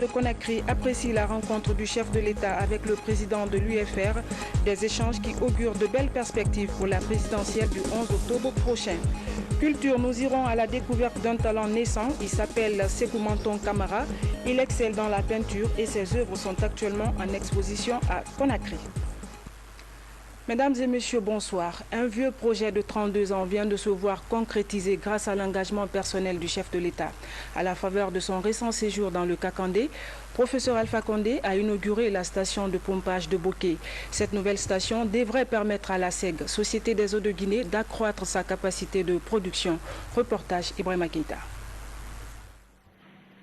de Conakry apprécie la rencontre du chef de l'État avec le président de l'UFR, des échanges qui augurent de belles perspectives pour la présidentielle du 11 octobre prochain. Culture, nous irons à la découverte d'un talent naissant. Il s'appelle Sékou Menton Camara. Il excelle dans la peinture et ses œuvres sont actuellement en exposition à Conakry. Mesdames et messieurs, bonsoir. Un vieux projet de 32 ans vient de se voir concrétisé grâce à l'engagement personnel du chef de l'État. À la faveur de son récent séjour dans le Kakandé, professeur Alpha Condé a inauguré la station de pompage de Boké. Cette nouvelle station devrait permettre à la SEG, Société des eaux de Guinée, d'accroître sa capacité de production. Reportage Ibrahima Keïta.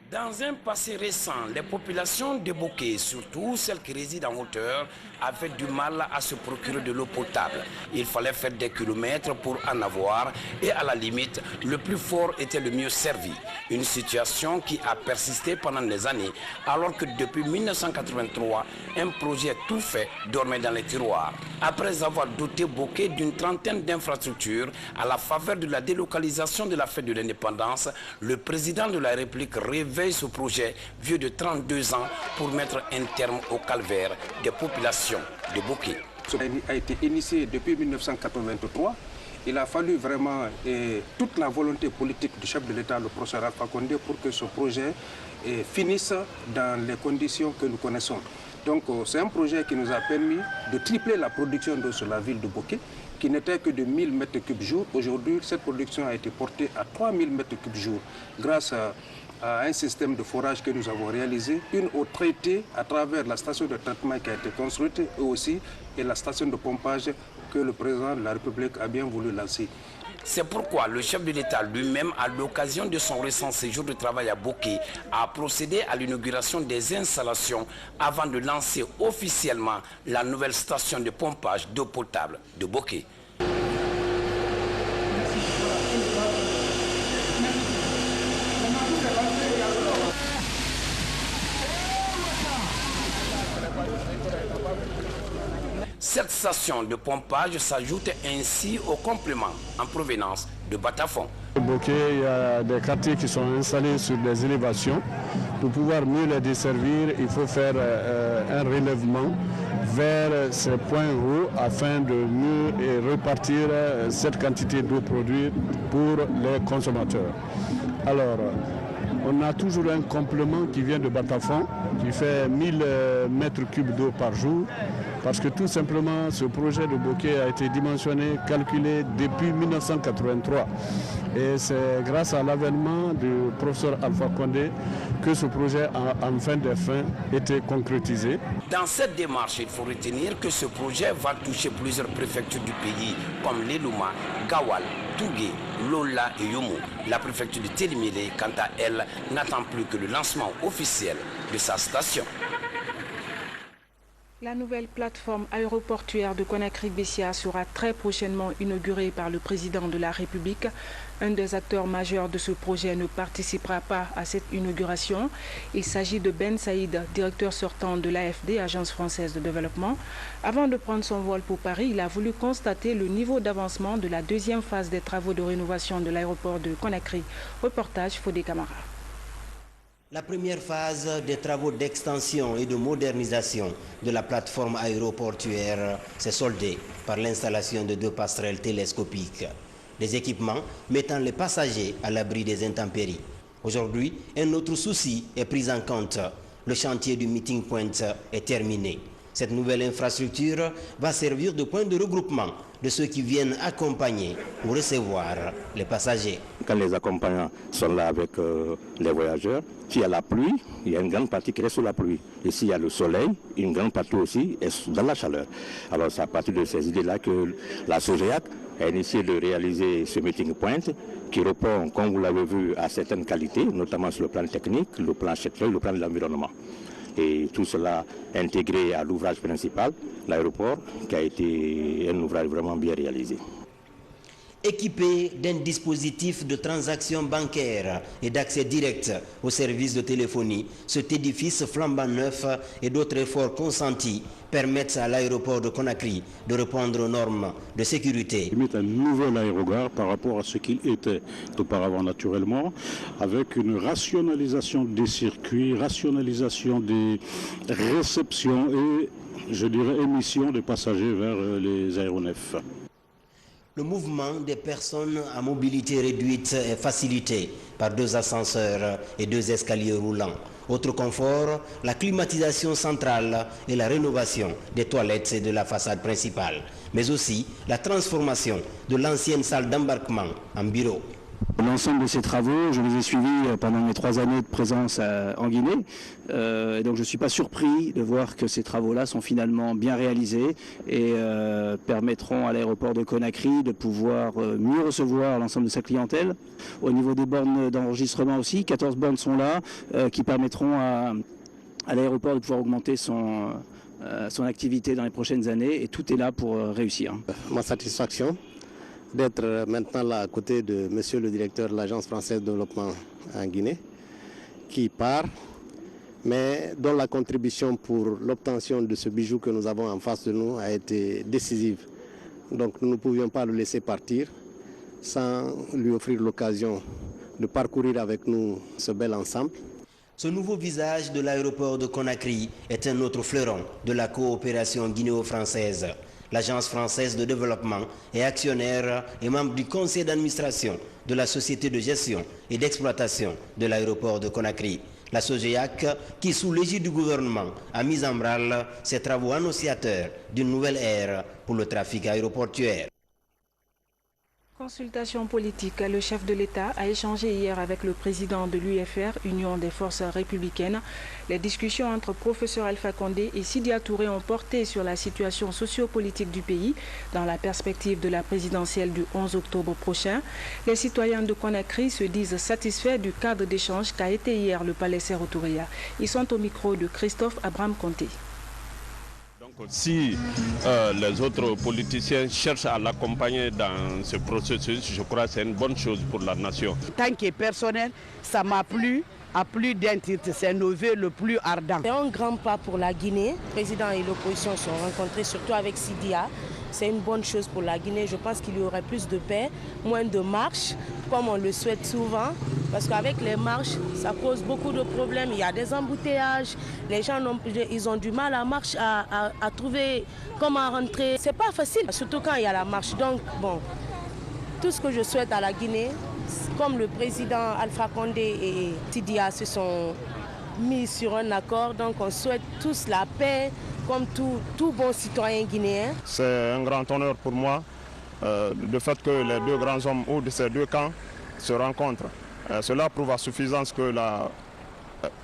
Dans un passé récent, les populations de Boké, surtout celles qui résident en hauteur, avaient du mal à se procurer de l'eau potable. Il fallait faire des kilomètres pour en avoir et à la limite, le plus fort était le mieux servi. Une situation qui a persisté pendant des années, alors que depuis 1983, un projet tout fait dormait dans les tiroirs. Après avoir doté Boké d'une trentaine d'infrastructures, à la faveur de la délocalisation de la fête de l'indépendance, le président de la République réveille ce projet vieux de 32 ans pour mettre un terme au calvaire des populations de Boké. Ça a été initié depuis 1983. Il a fallu vraiment toute la volonté politique du chef de l'État, le professeur Alpha Condé, pour que ce projet finisse dans les conditions que nous connaissons. Donc c'est un projet qui nous a permis de tripler la production d'eau sur la ville de Boké, qui n'était que de 1000 m3 jour. Aujourd'hui, cette production a été portée à 3000 m3 jour grâce à un système de forage que nous avons réalisé, une eau traitée à travers la station de traitement qui a été construite et aussi la station de pompage que le président de la République a bien voulu lancer. C'est pourquoi le chef de l'État lui-même, à l'occasion de son récent séjour de travail à Boké, a procédé à l'inauguration des installations avant de lancer officiellement la nouvelle station de pompage d'eau potable de Boké. Cette station de pompage s'ajoute ainsi au complément en provenance de Batafon. Au Boké, il y a des quartiers qui sont installés sur des élévations. Pour pouvoir mieux les desservir, il faut faire un relèvement vers ces points hauts afin de mieux repartir cette quantité d'eau produite pour les consommateurs. Alors, on a toujours un complément qui vient de Batafon, qui fait 1000 m3 d'eau par jour, parce que tout simplement, ce projet de Boké a été dimensionné, calculé depuis 1983. Et c'est grâce à l'avènement du professeur Alpha Condé que ce projet a en fin de fin été concrétisé. Dans cette démarche, il faut retenir que ce projet va toucher plusieurs préfectures du pays, comme l'Elouma, Gawal, Tougué, Lola et Yomo. La préfecture de Télimélé, quant à elle, n'attend plus que le lancement officiel de sa station. La nouvelle plateforme aéroportuaire de Conakry-Bessia sera très prochainement inaugurée par le président de la République. Un des acteurs majeurs de ce projet ne participera pas à cette inauguration. Il s'agit de Ben Saïd, directeur sortant de l'AFD, Agence française de développement. Avant de prendre son vol pour Paris, il a voulu constater le niveau d'avancement de la deuxième phase des travaux de rénovation de l'aéroport de Conakry. Reportage Fodé Camara. La première phase des travaux d'extension et de modernisation de la plateforme aéroportuaire s'est soldée par l'installation de 2 passerelles télescopiques. Des équipements mettant les passagers à l'abri des intempéries. Aujourd'hui, un autre souci est pris en compte. Le chantier du Meeting Point est terminé. Cette nouvelle infrastructure va servir de point de regroupement de ceux qui viennent accompagner ou recevoir les passagers. Quand les accompagnants sont là avec les voyageurs, s'il y a la pluie, il y a une grande partie qui reste sous la pluie. Et s'il y a le soleil, une grande partie aussi est dans la chaleur. Alors c'est à partir de ces idées-là que la SOGEAC a initié de réaliser ce meeting point qui répond, comme vous l'avez vu, à certaines qualités, notamment sur le plan technique, le plan châtelier, le plan de l'environnement. Et tout cela intégré à l'ouvrage principal, l'aéroport, qui a été un ouvrage vraiment bien réalisé. Équipé d'un dispositif de transaction bancaire et d'accès direct aux services de téléphonie, cet édifice flambant neuf et d'autres efforts consentis permettent à l'aéroport de Conakry de répondre aux normes de sécurité. Il met un nouvel aérogare par rapport à ce qu'il était auparavant naturellement, avec une rationalisation des circuits, rationalisation des réceptions et, je dirais, émission des passagers vers les aéronefs. Le mouvement des personnes à mobilité réduite est facilité par 2 ascenseurs et 2 escaliers roulants. Autre confort, la climatisation centrale et la rénovation des toilettes et de la façade principale, mais aussi la transformation de l'ancienne salle d'embarquement en bureau. L'ensemble de ces travaux, je les ai suivis pendant mes 3 années de présence en Guinée. Et donc je ne suis pas surpris de voir que ces travaux-là sont finalement bien réalisés et permettront à l'aéroport de Conakry de pouvoir mieux recevoir l'ensemble de sa clientèle. Au niveau des bornes d'enregistrement aussi, 14 bornes sont là qui permettront à l'aéroport de pouvoir augmenter son activité dans les prochaines années, et tout est là pour réussir. Ma satisfaction d'être maintenant là à côté de monsieur le directeur de l'Agence française de développement en Guinée, qui part, mais dont la contribution pour l'obtention de ce bijou que nous avons en face de nous a été décisive. Donc nous ne pouvions pas le laisser partir sans lui offrir l'occasion de parcourir avec nous ce bel ensemble. Ce nouveau visage de l'aéroport de Conakry est un autre fleuron de la coopération guinéo-française. L'Agence française de développement est actionnaire et membre du conseil d'administration de la société de gestion et d'exploitation de l'aéroport de Conakry. La SOGEAC, qui sous l'égide du gouvernement a mis en branle ses travaux annonciateurs d'une nouvelle ère pour le trafic aéroportuaire. Consultation politique. Le chef de l'État a échangé hier avec le président de l'UFR, Union des forces républicaines. Les discussions entre professeur Alpha Condé et Sidya Touré ont porté sur la situation sociopolitique du pays dans la perspective de la présidentielle du 11 octobre prochain. Les citoyens de Conakry se disent satisfaits du cadre d'échange qu'a été hier le palais Sékou Touré. Ils sont au micro de Christophe Abraham Conté. Si les autres politiciens cherchent à l'accompagner dans ce processus, je crois que c'est une bonne chose pour la nation. Tant que personnel, ça m'a plu. À plus d'un titre, c'est nos vœux le plus ardent. C'est un grand pas pour la Guinée. Le président et l'opposition se sont rencontrés, surtout avec Sidya. C'est une bonne chose pour la Guinée. Je pense qu'il y aurait plus de paix, moins de marches, comme on le souhaite souvent. Parce qu'avec les marches, ça cause beaucoup de problèmes. Il y a des embouteillages. Les gens ils ont du mal à marcher, à trouver comment rentrer. C'est pas facile, surtout quand il y a la marche. Donc, bon, tout ce que je souhaite à la Guinée, comme le président Alpha Condé et Sidya se sont mis sur un accord, donc on souhaite tous la paix, comme tout bon citoyen guinéen. C'est un grand honneur pour moi, le fait que les deux grands hommes ou de ces deux camps se rencontrent. Cela prouve à suffisance que la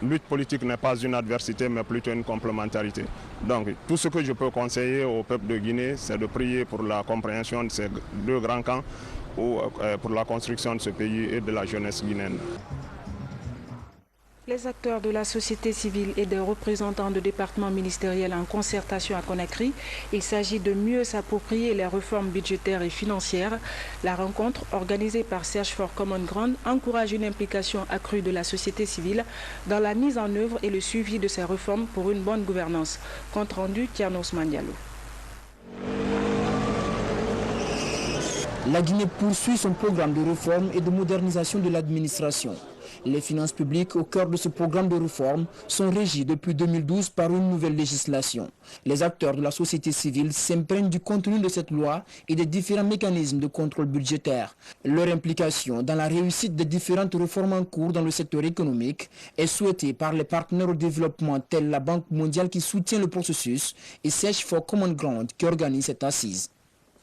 lutte politique n'est pas une adversité, mais plutôt une complémentarité. Donc tout ce que je peux conseiller au peuple de Guinée, c'est de prier pour la compréhension de ces deux grands camps, ou pour la construction de ce pays et de la jeunesse guinéenne. Les acteurs de la société civile et des représentants de départements ministériels en concertation à Conakry, il s'agit de mieux s'approprier les réformes budgétaires et financières. La rencontre, organisée par Search for Common Ground, encourage une implication accrue de la société civile dans la mise en œuvre et le suivi de ces réformes pour une bonne gouvernance. Compte rendu, Tianos Mandialo. La Guinée poursuit son programme de réforme et de modernisation de l'administration. Les finances publiques au cœur de ce programme de réforme sont régies depuis 2012 par une nouvelle législation. Les acteurs de la société civile s'imprègnent du contenu de cette loi et des différents mécanismes de contrôle budgétaire. Leur implication dans la réussite des différentes réformes en cours dans le secteur économique est souhaitée par les partenaires au développement tels la Banque mondiale qui soutient le processus et Search for Common Ground qui organise cette assise.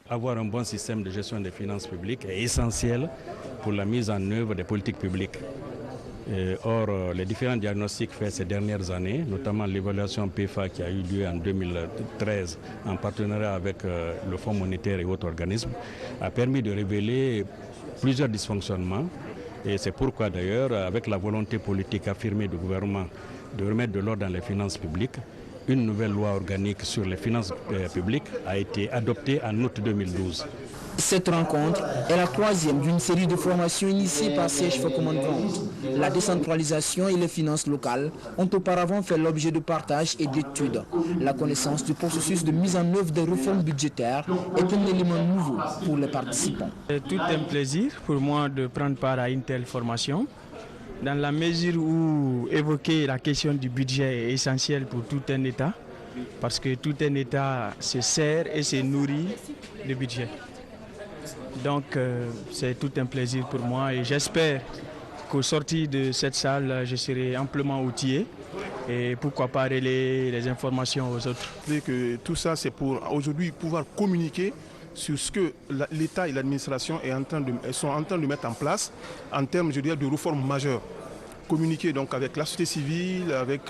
Avoir un bon système de gestion des finances publiques est essentiel pour la mise en œuvre des politiques publiques. Or, les différents diagnostics faits ces dernières années, notamment l'évaluation PFA qui a eu lieu en 2013 en partenariat avec le Fonds monétaire et autres organismes, a permis de révéler plusieurs dysfonctionnements. Et c'est pourquoi d'ailleurs, avec la volonté politique affirmée du gouvernement de remettre de l'ordre dans les finances publiques, une nouvelle loi organique sur les finances publiques a été adoptée en août 2012. Cette rencontre est la troisième d'une série de formations initiées par CHF Common Ground. La décentralisation et les finances locales ont auparavant fait l'objet de partage et d'études. La connaissance du processus de mise en œuvre des réformes budgétaires est un élément nouveau pour les participants. C'est tout un plaisir pour moi de prendre part à une telle formation, dans la mesure où évoquer la question du budget est essentiel pour tout un État, parce que tout un État se sert et se nourrit du budget. Donc c'est tout un plaisir pour moi et j'espère qu'au sortir de cette salle, je serai amplement outillé et pourquoi pas relayer les informations aux autres. Que tout ça, c'est pour aujourd'hui pouvoir communiquer sur ce que l'État et l'administration sont en train de mettre en place en termes, je dirais, de réformes majeures. Communiquer donc avec la société civile, avec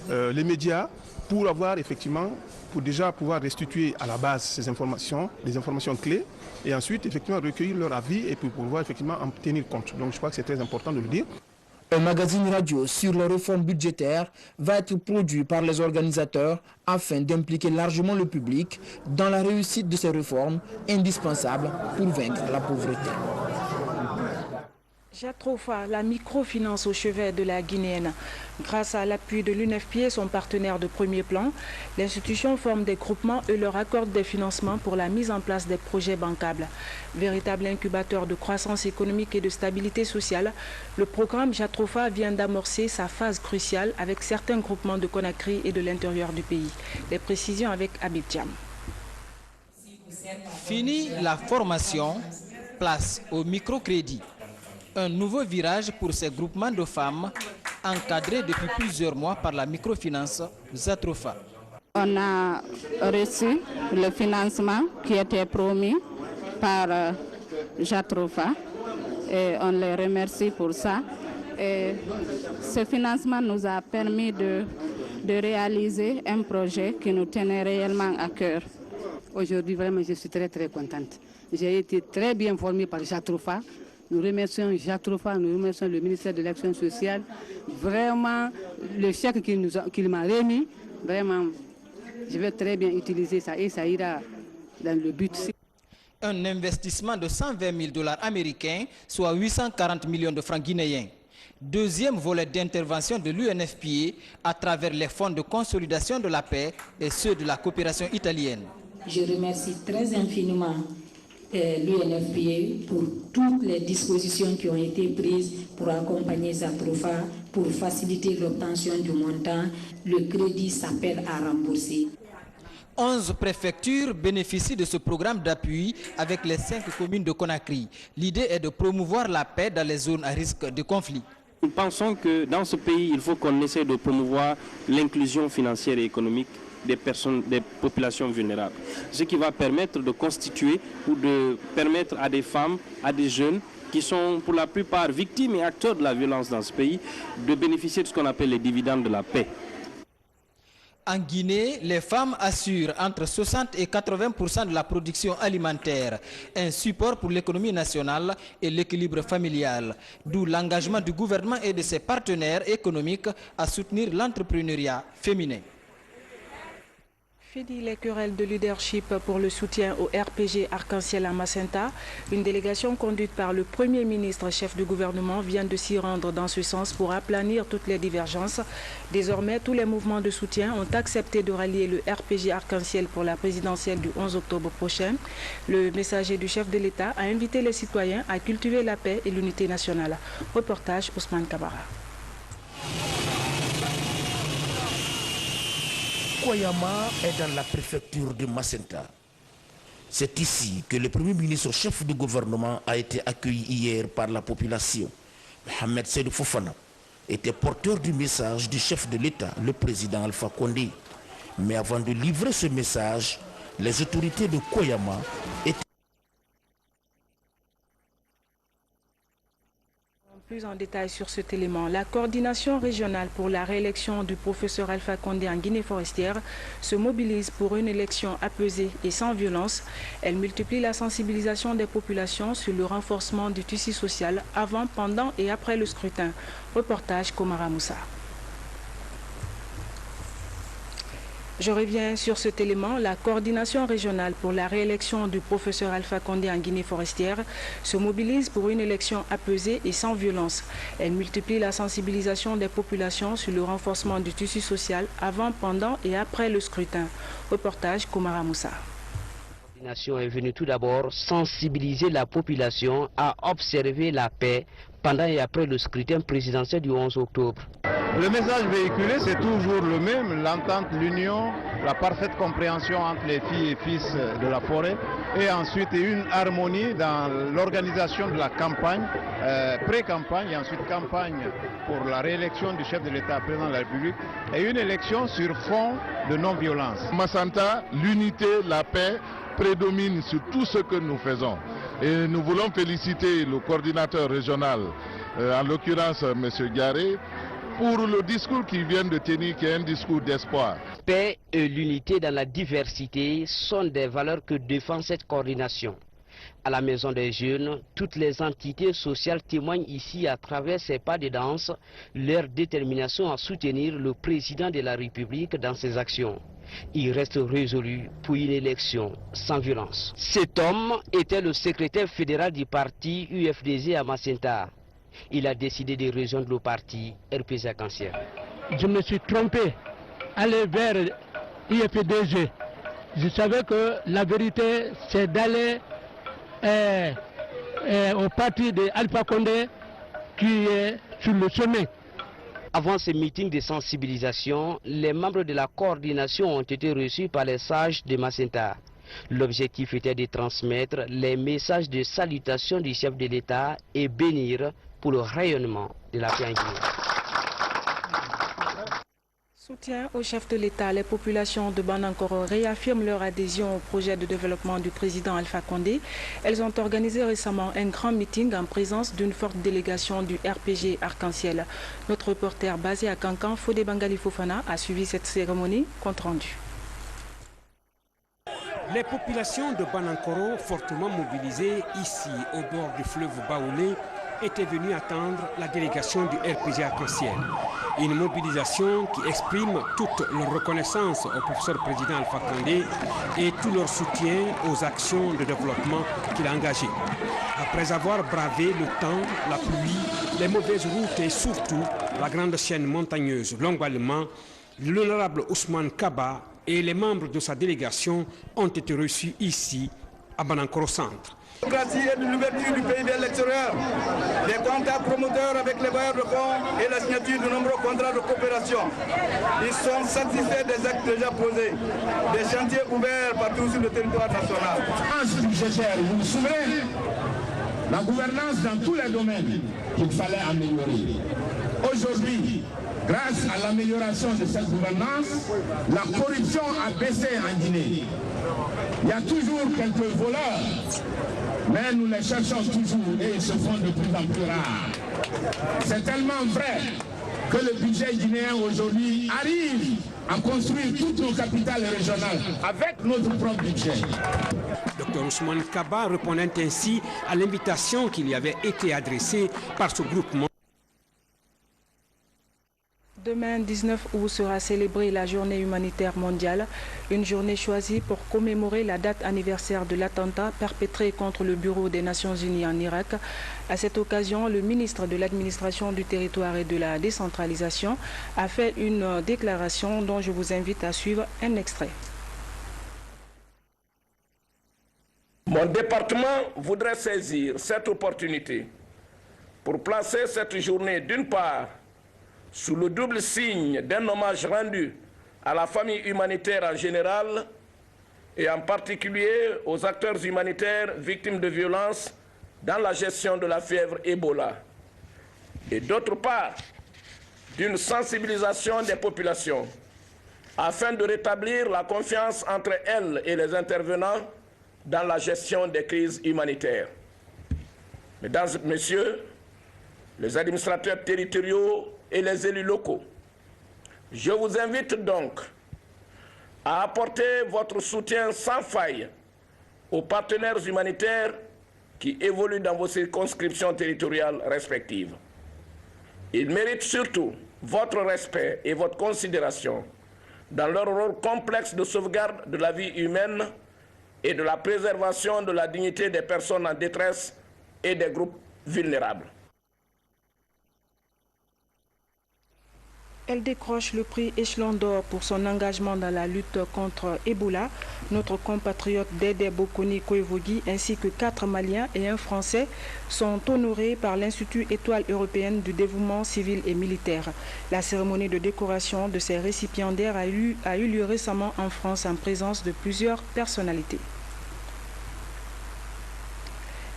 les médias, pour avoir effectivement, pour déjà pouvoir restituer à la base ces informations, les informations clés, et ensuite effectivement recueillir leur avis et pour pouvoir effectivement en tenir compte. Donc je crois que c'est très important de le dire. Un magazine radio sur les réformes budgétaires va être produit par les organisateurs afin d'impliquer largement le public dans la réussite de ces réformes indispensables pour vaincre la pauvreté. Jatrofa, la microfinance au chevet de la Guinéenne. Grâce à l'appui de l'UNFPA, son partenaire de premier plan, l'institution forme des groupements et leur accorde des financements pour la mise en place des projets bancables. Véritable incubateur de croissance économique et de stabilité sociale, le programme Jatrofa vient d'amorcer sa phase cruciale avec certains groupements de Conakry et de l'intérieur du pays. Les précisions avec Habib Diam. Fini la formation, place au microcrédit. Un nouveau virage pour ces groupements de femmes encadrés depuis plusieurs mois par la microfinance Jatrofa. On a reçu le financement qui était promis par Jatrofa et on les remercie pour ça. Et ce financement nous a permis de réaliser un projet qui nous tenait réellement à cœur. Aujourd'hui, vraiment, je suis très contente. J'ai été très bien formée par Jatrofa. Nous remercions Jatrofa, nous remercions le ministère de l'Action sociale. Vraiment, le chèque qu'il m'a remis, vraiment, je vais très bien utiliser ça et ça ira dans le but. Un investissement de 120 000 $ américains, soit 840 millions de francs guinéens. Deuxième volet d'intervention de l'UNFPA à travers les fonds de consolidation de la paix et ceux de la coopération italienne. Je remercie très infiniment l'UNFPA pour toutes les dispositions qui ont été prises pour accompagner Jatrofa, pour faciliter l'obtention du montant. Le crédit s'appelle à rembourser. 11 préfectures bénéficient de ce programme d'appui avec les 5 communes de Conakry. L'idée est de promouvoir la paix dans les zones à risque de conflit. Nous pensons que dans ce pays, il faut qu'on essaie de promouvoir l'inclusion financière et économique des populations vulnérables. Ce qui va permettre de constituer ou de permettre à des femmes, à des jeunes qui sont pour la plupart victimes et acteurs de la violence dans ce pays, de bénéficier de ce qu'on appelle les dividendes de la paix. En Guinée, les femmes assurent entre 60 et 80% de la production alimentaire, un support pour l'économie nationale et l'équilibre familial, d'où l'engagement du gouvernement et de ses partenaires économiques à soutenir l'entrepreneuriat féminin. Fini les querelles de leadership pour le soutien au RPG Arc-en-Ciel à Macenta. Une délégation conduite par le Premier ministre, chef du gouvernement, vient de s'y rendre dans ce sens pour aplanir toutes les divergences. Désormais, tous les mouvements de soutien ont accepté de rallier le RPG Arc-en-Ciel pour la présidentielle du 11 octobre prochain. Le messager du chef de l'État a invité les citoyens à cultiver la paix et l'unité nationale. Reportage Ousmane Kabara. Koyama est dans la préfecture de Macenta. C'est ici que le Premier ministre chef du gouvernement a été accueilli hier par la population. Mohamed Seydou Fofana était porteur du message du chef de l'État, le président Alpha Condé. Mais avant de livrer ce message, les autorités de Koyama étaient... Plus en détail sur cet élément, la coordination régionale pour la réélection du professeur Alpha Condé en Guinée forestière se mobilise pour une élection apaisée et sans violence. Elle multiplie la sensibilisation des populations sur le renforcement du tissu social avant, pendant et après le scrutin. Reportage Komara Moussa. Je reviens sur cet élément. La coordination régionale pour la réélection du professeur Alpha Condé en Guinée forestière se mobilise pour une élection apaisée et sans violence. Elle multiplie la sensibilisation des populations sur le renforcement du tissu social avant, pendant et après le scrutin. Reportage Koumara Moussa. La coordination est venue tout d'abord sensibiliser la population à observer la paix pendant et après le scrutin présidentiel du 11 octobre. Le message véhiculé, c'est toujours le même, l'entente, l'union, la parfaite compréhension entre les filles et fils de la forêt, et ensuite une harmonie dans l'organisation de la campagne, pré-campagne et ensuite campagne pour la réélection du chef de l'État, président de la République, et une élection sur fond de non-violence. Massanta, l'unité, la paix prédomine sur tout ce que nous faisons. Et nous voulons féliciter le coordinateur régional, en l'occurrence M. Garé, pour le discours qu'il vient de tenir, qui est un discours d'espoir. Paix et l'unité dans la diversité sont des valeurs que défend cette coordination. À la Maison des Jeunes, toutes les entités sociales témoignent ici à travers ces pas de danse leur détermination à soutenir le président de la République dans ses actions. Il reste résolu pour une élection sans violence. Cet homme était le secrétaire fédéral du parti UFDG à Macenta. Il a décidé de rejoindre le parti RPG Arc-en-Ciel. Je me suis trompé, aller vers UFDG. Je savais que la vérité, c'est d'aller au parti de Alpha Condé qui est sur le sommet. Avant ce meeting de sensibilisation, les membres de la coordination ont été reçus par les sages de Macenta. L'objectif était de transmettre les messages de salutation du chef de l'État et bénir pour le rayonnement de la paix en Guinée. Soutien au chef de l'État, les populations de Banankoro réaffirment leur adhésion au projet de développement du président Alpha Condé. Elles ont organisé récemment un grand meeting en présence d'une forte délégation du RPG Arc-en-Ciel. Notre reporter basé à Kankan, Fodé Bangali Fofana, a suivi cette cérémonie. Compte rendu. Les populations de Banankoro, fortement mobilisées ici au bord du fleuve Baoulé, étaient venues attendre la délégation du RPG Arc-en-Ciel. Une mobilisation qui exprime toute leur reconnaissance au professeur président Alpha Condé et tout leur soutien aux actions de développement qu'il a engagées. Après avoir bravé le temps, la pluie, les mauvaises routes et surtout la grande chaîne montagneuse Longualement, l'honorable Ousmane Kaba et les membres de sa délégation ont été reçus ici à Banankoro Centre. La démocratie et de l'ouverture du pays vers l'extérieur, des contacts promoteurs avec les bailleurs de fonds et la signature de nombreux contrats de coopération. Ils sont satisfaits des actes déjà posés, des chantiers ouverts partout sur le territoire national. Vous vous souvenez, la gouvernance dans tous les domaines qu'il fallait améliorer. Aujourd'hui, grâce à l'amélioration de cette gouvernance, la corruption a baissé en Guinée. Il y a toujours quelques voleurs, mais nous les cherchons toujours et ils se font de plus en plus rares. C'est tellement vrai que le budget guinéen aujourd'hui arrive à construire toutes nos capitales régionales avec notre propre budget. Dr Ousmane Kaba répondant ainsi à l'invitation qui lui avait été adressée par ce groupement. Demain, 19 août, sera célébrée la journée humanitaire mondiale, une journée choisie pour commémorer la date anniversaire de l'attentat perpétré contre le Bureau des Nations Unies en Irak. À cette occasion, le ministre de l'Administration du Territoire et de la Décentralisation a fait une déclaration dont je vous invite à suivre un extrait. Mon département voudrait saisir cette opportunité pour placer cette journée d'une part sous le double signe d'un hommage rendu à la famille humanitaire en général et en particulier aux acteurs humanitaires victimes de violences dans la gestion de la fièvre Ebola. Et d'autre part, d'une sensibilisation des populations afin de rétablir la confiance entre elles et les intervenants dans la gestion des crises humanitaires. Mesdames et messieurs, les administrateurs territoriaux et les élus locaux, je vous invite donc à apporter votre soutien sans faille aux partenaires humanitaires qui évoluent dans vos circonscriptions territoriales respectives. Ils méritent surtout votre respect et votre considération dans leur rôle complexe de sauvegarde de la vie humaine et de la préservation de la dignité des personnes en détresse et des groupes vulnérables. Elle décroche le prix Échelon d'or pour son engagement dans la lutte contre Ebola. Notre compatriote Dédé Bokoni Koevogui ainsi que 4 Maliens et un Français sont honorés par l'Institut Étoile européenne du dévouement civil et militaire. La cérémonie de décoration de ces récipiendaires a eu lieu récemment en France en présence de plusieurs personnalités.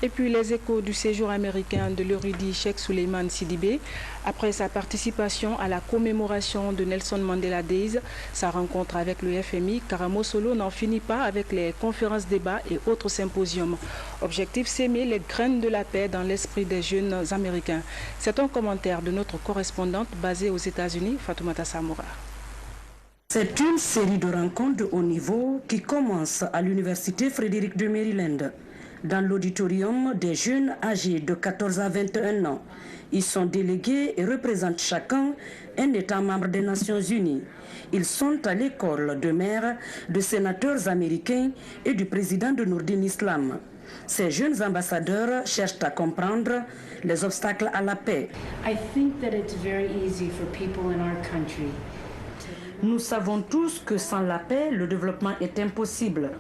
Et puis les échos du séjour américain de l'érudit Cheikh Souleymane Sidibé. Après sa participation à la commémoration de Nelson Mandela Days, sa rencontre avec le FMI, Karamo Solo n'en finit pas avec les conférences débats et autres symposiums. Objectif, s'aimer les graines de la paix dans l'esprit des jeunes américains. C'est un commentaire de notre correspondante basée aux États-Unis, Fatoumata Samoura. C'est une série de rencontres de haut niveau qui commence à l'université Frédéric de Maryland. Dans l'auditorium des jeunes âgés de 14 à 21 ans. Ils sont délégués et représentent chacun un État membre des Nations Unies. Ils sont à l'école de maires, de sénateurs américains et du président de Nourdin Islam. Ces jeunes ambassadeurs cherchent à comprendre les obstacles à la paix. Nous savons tous que sans la paix, le développement est impossible.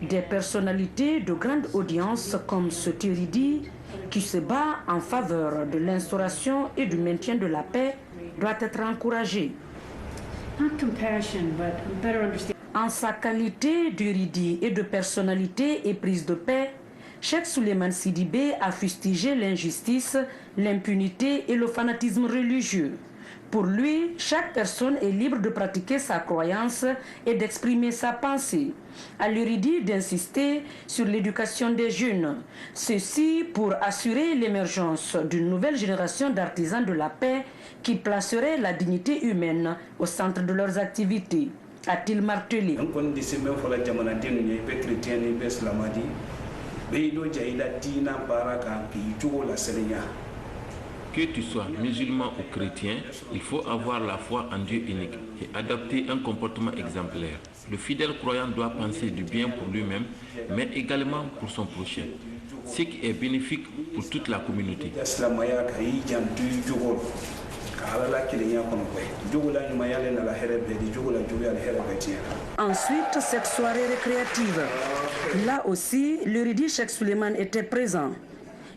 Des personnalités de grande audience comme ce Tiridi, qui se bat en faveur de l'instauration et du maintien de la paix, doit être encouragé. En sa qualité d'érudit et de personnalité éprise de paix, Cheikh Souleymane Sidibé a fustigé l'injustice, l'impunité et le fanatisme religieux. Pour lui, chaque personne est libre de pratiquer sa croyance et d'exprimer sa pensée. À l'érudit d'insister sur l'éducation des jeunes. Ceci pour assurer l'émergence d'une nouvelle génération d'artisans de la paix qui placerait la dignité humaine au centre de leurs activités, a-t-il martelé. Que tu sois musulman ou chrétien, il faut avoir la foi en Dieu unique et adopter un comportement exemplaire. Le fidèle croyant doit penser du bien pour lui-même, mais également pour son prochain, ce qui est bénéfique pour toute la communauté. Ensuite, cette soirée récréative. Là aussi, l'érudit Cheikh Souleymane était présent.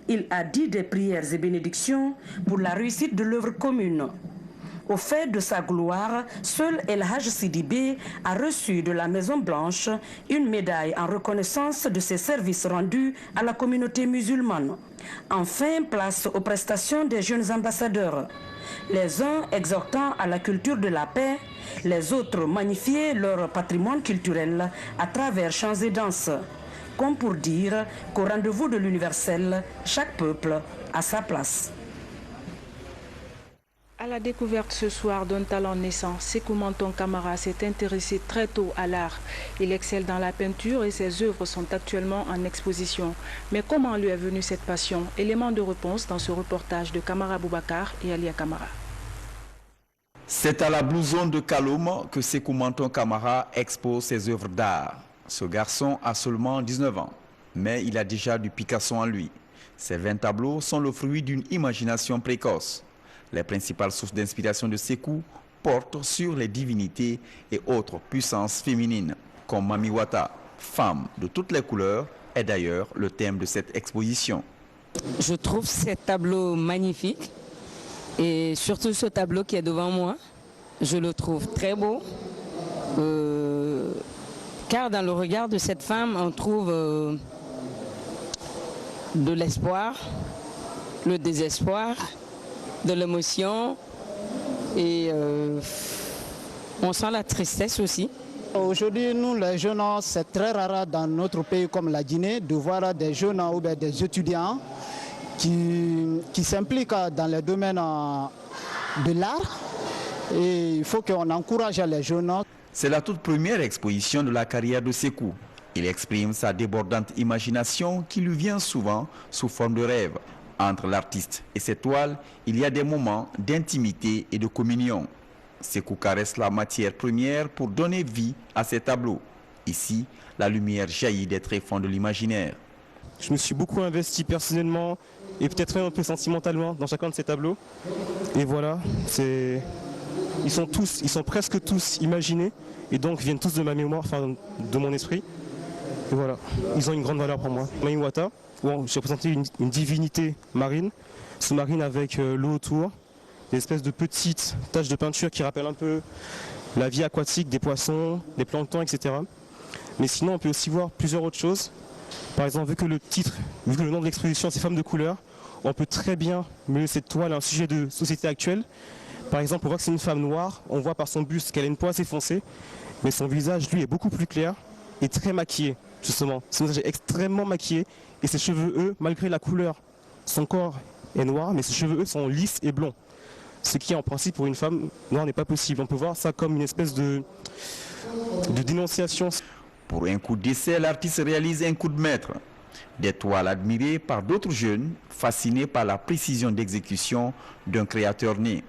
Il a dit des prières et bénédictions pour la réussite de l'œuvre commune. Au fait de sa gloire, seul El Hadj Sidibé a reçu de la Maison Blanche une médaille en reconnaissance de ses services rendus à la communauté musulmane. Enfin, place aux prestations des jeunes ambassadeurs. Les uns exhortant à la culture de la paix, les autres magnifier leur patrimoine culturel à travers chants et danses. Comme pour dire qu'au rendez-vous de l'universel, chaque peuple a sa place. À la découverte ce soir d'un talent naissant, Sékou Menton Camara s'est intéressé très tôt à l'art. Il excelle dans la peinture et ses œuvres sont actuellement en exposition. Mais comment lui est venue cette passion? Élément de réponse dans ce reportage de Camara Boubacar et Alia Camara. C'est à la Blue Zone de Kaloum que Sékou Menton Camara expose ses œuvres d'art. Ce garçon a seulement 19 ans, mais il a déjà du Picasso en lui. Ces 20 tableaux sont le fruit d'une imagination précoce. Les principales sources d'inspiration de Sékou portent sur les divinités et autres puissances féminines, comme Mami Wata, femme de toutes les couleurs, est d'ailleurs le thème de cette exposition. Je trouve ces tableaux magnifiques, et surtout ce tableau qui est devant moi, je le trouve très beau. Car dans le regard de cette femme, on trouve de l'espoir, le désespoir, de l'émotion et on sent la tristesse aussi. Aujourd'hui, nous les jeunes, c'est très rare dans notre pays comme la Guinée de voir des jeunes ou des étudiants qui s'impliquent dans le domaine de l'art. Et il faut qu'on encourage les jeunes. C'est la toute première exposition de la carrière de Sékou. Il exprime sa débordante imagination qui lui vient souvent sous forme de rêve. Entre l'artiste et ses toiles, il y a des moments d'intimité et de communion. Sékou caresse la matière première pour donner vie à ces tableaux. Ici, la lumière jaillit des tréfonds de l'imaginaire. Je me suis beaucoup investi personnellement et peut-être même un peu sentimentalement dans chacun de ces tableaux. Et voilà, ils sont presque tous imaginés et donc viennent tous de ma mémoire, enfin de mon esprit. Et voilà, ils ont une grande valeur pour moi. Maïwata, où j'ai représenté une divinité marine, sous-marine avec l'eau autour, des espèces de petites taches de peinture qui rappellent un peu la vie aquatique des poissons, des planctons, etc. Mais sinon, on peut aussi voir plusieurs autres choses. Par exemple, vu que le nom de l'exposition c'est Femmes de couleur, on peut très bien mêler cette toile à un sujet de société actuelle. Par exemple, on voit que c'est une femme noire, on voit par son buste qu'elle a une peau assez foncée, mais son visage, lui, est beaucoup plus clair et très maquillé, justement. Son visage est extrêmement maquillé et ses cheveux, eux, malgré la couleur, son corps est noir, mais ses cheveux, eux, sont lisses et blonds. Ce qui, en principe, pour une femme noire n'est pas possible. On peut voir ça comme une espèce de dénonciation. Pour un coup d'essai, l'artiste réalise un coup de maître. Des toiles admirées par d'autres jeunes, fascinés par la précision d'exécution d'un créateur né.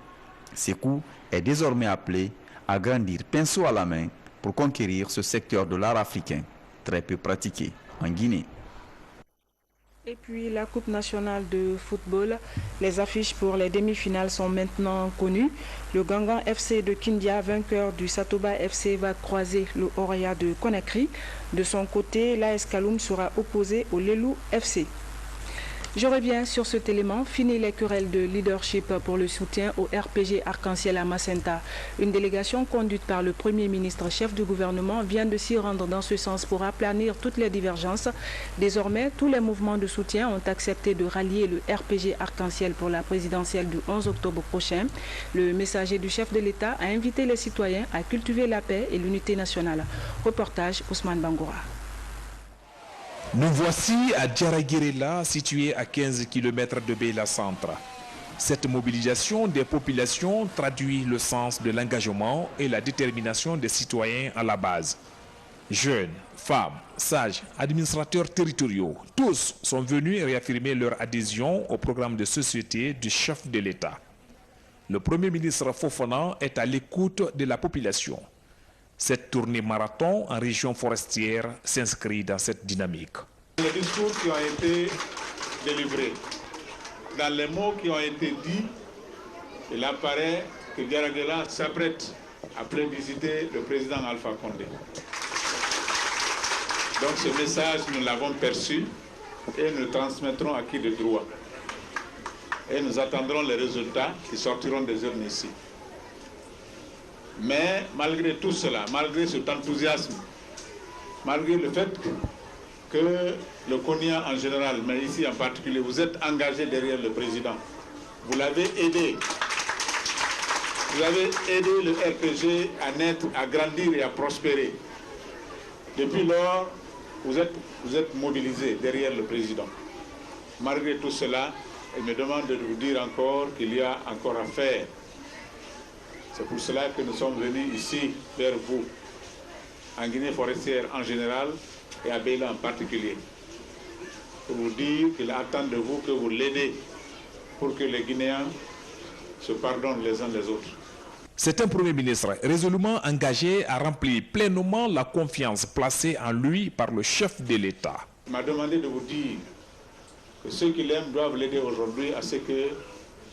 Sékou est désormais appelé à grandir pinceau à la main pour conquérir ce secteur de l'art africain, très peu pratiqué en Guinée. Et puis la Coupe nationale de football, les affiches pour les demi-finales sont maintenant connues. Le Gangan FC de Kindia, vainqueur du Satoba FC, va croiser le Oria de Conakry. De son côté, l'AS Kaloum sera opposé au Lelou FC. Je reviens sur cet élément. Fini les querelles de leadership pour le soutien au RPG Arc-en-Ciel à Macenta. Une délégation conduite par le Premier ministre chef du gouvernement vient de s'y rendre dans ce sens pour aplanir toutes les divergences. Désormais, tous les mouvements de soutien ont accepté de rallier le RPG Arc-en-Ciel pour la présidentielle du 11 octobre prochain. Le messager du chef de l'État a invité les citoyens à cultiver la paix et l'unité nationale. Reportage Ousmane Bangoura. Nous voici à Djaraguirela, situé à 15 km de Bela Centre. Cette mobilisation des populations traduit le sens de l'engagement et la détermination des citoyens à la base. Jeunes, femmes, sages, administrateurs territoriaux, tous sont venus réaffirmer leur adhésion au programme de société du chef de l'État. Le Premier ministre Fofana est à l'écoute de la population. Cette tournée marathon en région forestière s'inscrit dans cette dynamique. Les discours qui ont été délivrés, dans les mots qui ont été dits, il apparaît que Djaraguirela s'apprête à plébisciter le président Alpha Condé. Donc ce message, nous l'avons perçu et nous le transmettrons à qui de droit. Et nous attendrons les résultats qui sortiront des urnes ici. Mais malgré tout cela, malgré cet enthousiasme, malgré le fait que le CONIA en général, mais ici en particulier, vous êtes engagé derrière le président. Vous l'avez aidé. Vous avez aidé le RPG à naître, à grandir et à prospérer. Depuis lors, vous êtes mobilisé derrière le président. Malgré tout cela, il me demande de vous dire encore qu'il y a encore à faire. C'est pour cela que nous sommes venus ici vers vous, en Guinée forestière en général et à Bela en particulier, pour vous dire qu'il attend de vous que vous l'aidez pour que les Guinéens se pardonnent les uns les autres. C'est un Premier ministre résolument engagé à remplir pleinement la confiance placée en lui par le chef de l'État. Il m'a demandé de vous dire que ceux qui l'aiment doivent l'aider aujourd'hui à ce que,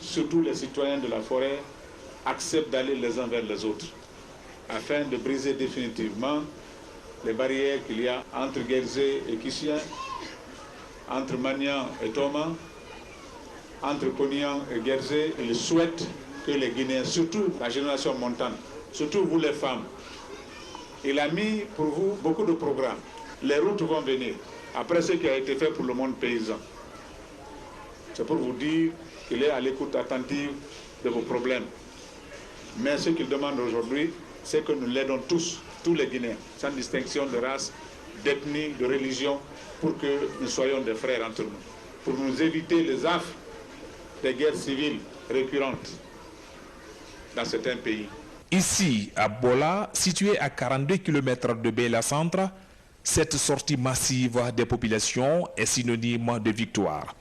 surtout les citoyens de la forêt, acceptent d'aller les uns vers les autres, afin de briser définitivement les barrières qu'il y a entre Guerzé et Kissien, entre Magnan et Thomas, entre Konian et Guerzé. Il souhaite que les Guinéens, surtout la génération montante, surtout vous les femmes, il a mis pour vous beaucoup de programmes. Les routes vont venir, après ce qui a été fait pour le monde paysan. C'est pour vous dire qu'il est à l'écoute attentive de vos problèmes. Mais ce qu'il demande aujourd'hui, c'est que nous l'aidons tous les Guinéens, sans distinction de race, d'ethnie, de religion, pour que nous soyons des frères entre nous, pour nous éviter les affres des guerres civiles récurrentes dans certains pays. Ici, à Bola, situé à 42 km de Bela Centre, cette sortie massive des populations est synonyme de victoire.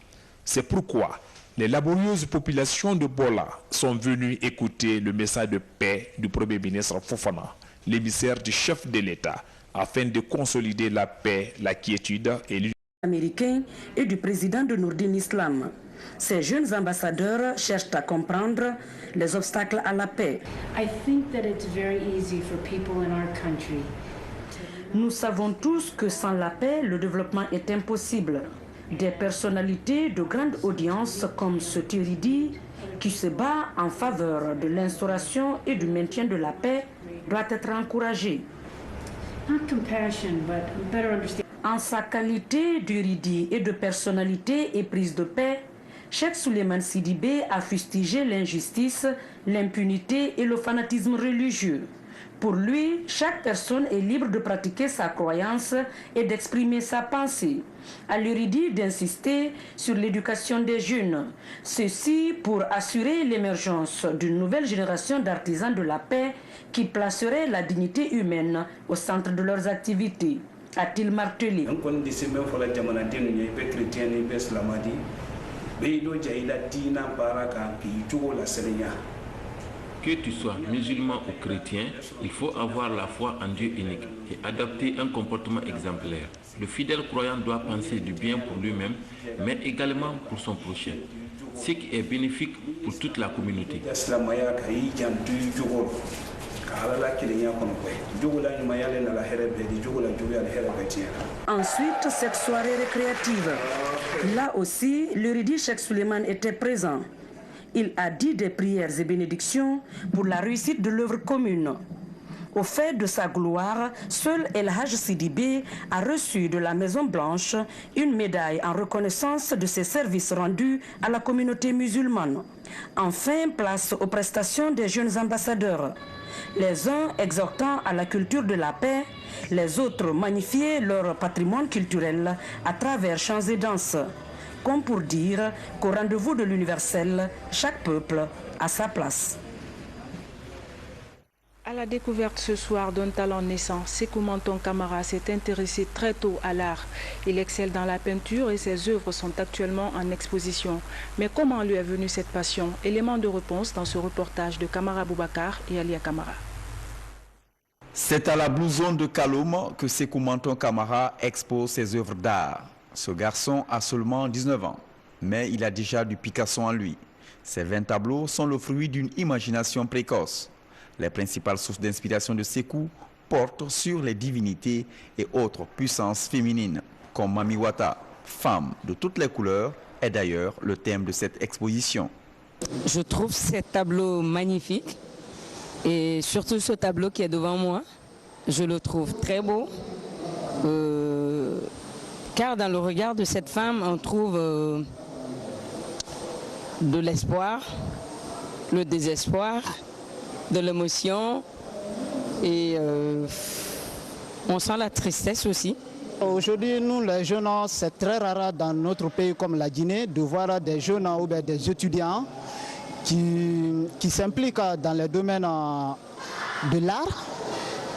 C'est pourquoi Les laborieuses populations de Bola sont venues écouter le message de paix du Premier ministre Fofana, l'émissaire du chef de l'État, afin de consolider la paix, la quiétude et l'unité américain et du président de Nourdin Islam. Ces jeunes ambassadeurs cherchent à comprendre les obstacles à la paix. Nous savons tous que sans la paix, le développement est impossible. Des personnalités de grande audience comme ce Turidi, qui se bat en faveur de l'instauration et du maintien de la paix, doit être encouragé. En sa qualité d'Uridi et de personnalité éprise de paix, Cheikh Souleymane Sidibé a fustigé l'injustice, l'impunité et le fanatisme religieux. Pour lui, chaque personne est libre de pratiquer sa croyance et d'exprimer sa pensée. À l'Uridi d'insister sur l'éducation des jeunes. Ceci pour assurer l'émergence d'une nouvelle génération d'artisans de la paix qui placerait la dignité humaine au centre de leurs activités. A-t-il martelé. Que tu sois musulman ou chrétien, il faut avoir la foi en Dieu unique et adopter un comportement exemplaire. Le fidèle croyant doit penser du bien pour lui-même, mais également pour son prochain, ce qui est bénéfique pour toute la communauté. Ensuite, cette soirée récréative. Là aussi, l'érudit Cheikh Souleymane était présent. Il a dit des prières et bénédictions pour la réussite de l'œuvre commune. Au fait de sa gloire, seul El Hadj Sidibé a reçu de la Maison Blanche une médaille en reconnaissance de ses services rendus à la communauté musulmane. Enfin, place aux prestations des jeunes ambassadeurs. Les uns exhortant à la culture de la paix, les autres magnifier leur patrimoine culturel à travers chants et danses. Comme pour dire qu'au rendez-vous de l'universel, chaque peuple a sa place. À la découverte ce soir d'un talent naissant, Sékou Menton Camara s'est intéressé très tôt à l'art. Il excelle dans la peinture et ses œuvres sont actuellement en exposition. Mais comment lui est venue cette passion? Élément de réponse dans ce reportage de Camara Boubacar et Alia Camara. C'est à la Blue Zone de Kaloum que Sékou Menton Camara expose ses œuvres d'art. Ce garçon a seulement 19 ans, mais il a déjà du Picasso en lui. Ces 20 tableaux sont le fruit d'une imagination précoce. Les principales sources d'inspiration de Sékou portent sur les divinités et autres puissances féminines, comme Mami Wata, femme de toutes les couleurs, est d'ailleurs le thème de cette exposition. Je trouve ces tableaux magnifiques, et surtout ce tableau qui est devant moi, je le trouve très beau. Car dans le regard de cette femme, on trouve de l'espoir, le désespoir, de l'émotion et on sent la tristesse aussi. Aujourd'hui, nous les jeunes, c'est très rare dans notre pays comme la Guinée de voir des jeunes ou bien des étudiants qui s'impliquent dans le domaine de l'art.